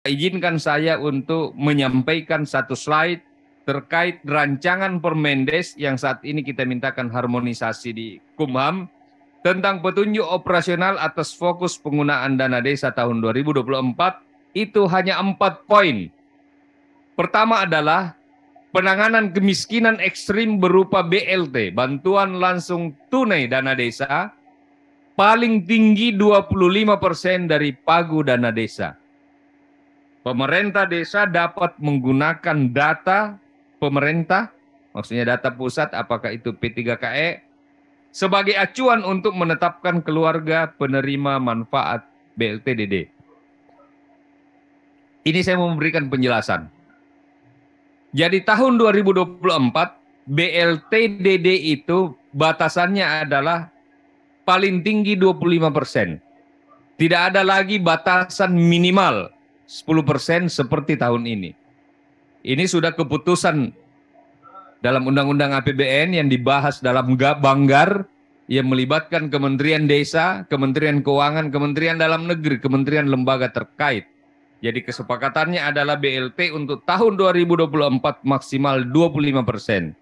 Izinkan saya untuk menyampaikan satu slide terkait rancangan Permendes yang saat ini kita mintakan harmonisasi di Kumham tentang petunjuk operasional atas fokus penggunaan dana desa tahun 2024 itu hanya 4 poin. Pertama adalah penanganan kemiskinan ekstrim berupa BLT, bantuan langsung tunai dana desa, paling tinggi 25% dari pagu dana desa. Pemerintah desa dapat menggunakan data pemerintah, maksudnya data pusat, apakah itu P3KE, sebagai acuan untuk menetapkan keluarga penerima manfaat BLT-DD. Ini saya mau memberikan penjelasan. Jadi tahun 2024, BLT-DD itu batasannya adalah paling tinggi 25%. Tidak ada lagi batasan minimal 10% seperti tahun ini. Ini sudah keputusan dalam Undang-Undang APBN yang dibahas dalam Banggar yang melibatkan Kementerian Desa, Kementerian Keuangan, Kementerian Dalam Negeri, Kementerian lembaga terkait. Jadi kesepakatannya adalah BLT untuk tahun 2024 maksimal 25%.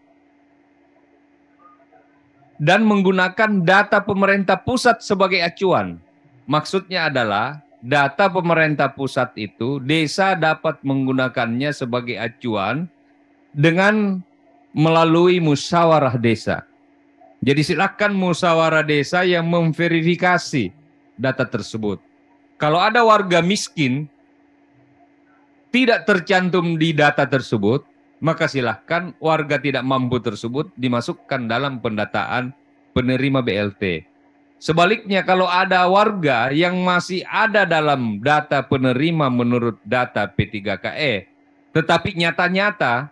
Dan menggunakan data pemerintah pusat sebagai acuan. Maksudnya adalah data pemerintah pusat itu desa dapat menggunakannya sebagai acuan dengan melalui musyawarah desa. Jadi silakan musyawarah desa yang memverifikasi data tersebut. Kalau ada warga miskin tidak tercantum di data tersebut, maka silahkan warga tidak mampu tersebut dimasukkan dalam pendataan penerima BLT. Sebaliknya kalau ada warga yang masih ada dalam data penerima menurut data P3KE, tetapi nyata-nyata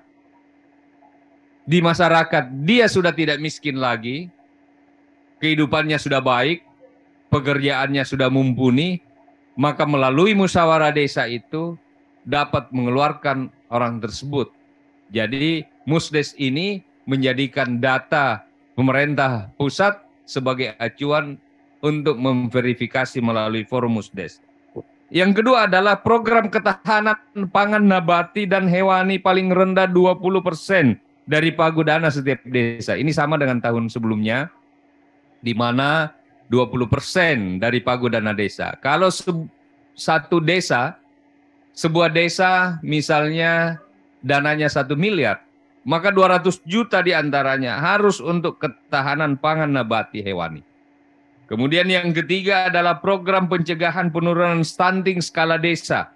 di masyarakat dia sudah tidak miskin lagi, kehidupannya sudah baik, pekerjaannya sudah mumpuni, maka melalui musyawarah desa itu dapat mengeluarkan orang tersebut. Jadi Musdes ini menjadikan data pemerintah pusat sebagai acuan untuk memverifikasi melalui forum Musdes. Yang kedua adalah program ketahanan pangan nabati dan hewani paling rendah 20% dari pagu dana setiap desa. Ini sama dengan tahun sebelumnya, di mana 20% dari pagu dana desa. Kalau satu desa, sebuah desa misalnya dananya 1 miliar, maka 200 juta diantaranya harus untuk ketahanan pangan nabati hewani. Kemudian yang ketiga adalah program pencegahan penurunan stunting skala desa.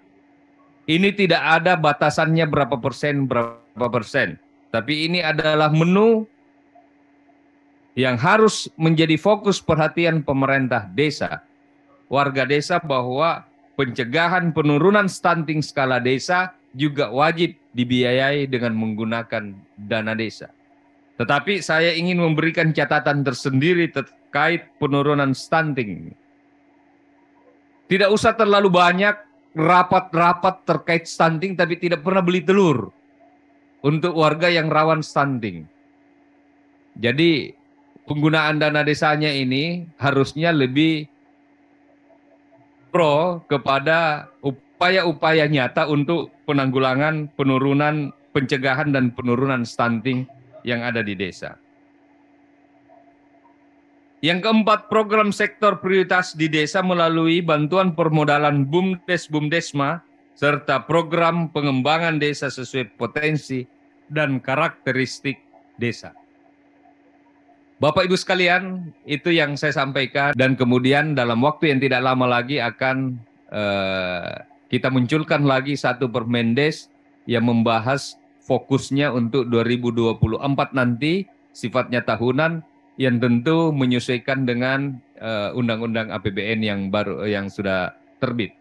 Ini tidak ada batasannya berapa persen, tapi ini adalah menu yang harus menjadi fokus perhatian pemerintah desa, warga desa, bahwa pencegahan penurunan stunting skala desa juga wajib dibiayai dengan menggunakan dana desa. Tetapi saya ingin memberikan catatan tersendiri terkait penurunan stunting. Tidak usah terlalu banyak rapat-rapat terkait stunting, tapi tidak pernah beli telur untuk warga yang rawan stunting. Jadi penggunaan dana desanya ini harusnya lebih pro kepada upaya-upaya nyata untuk penanggulangan, penurunan, pencegahan, dan penurunan stunting yang ada di desa. Yang keempat, program sektor prioritas di desa melalui bantuan permodalan BUMDes-BUMDesma, serta program pengembangan desa sesuai potensi dan karakteristik desa. Bapak Ibu sekalian, itu yang saya sampaikan, dan kemudian dalam waktu yang tidak lama lagi akan kita munculkan lagi satu Permendes yang membahas fokusnya untuk 2024 nanti, sifatnya tahunan, yang tentu menyesuaikan dengan Undang-Undang APBN yang baru yang sudah terbit.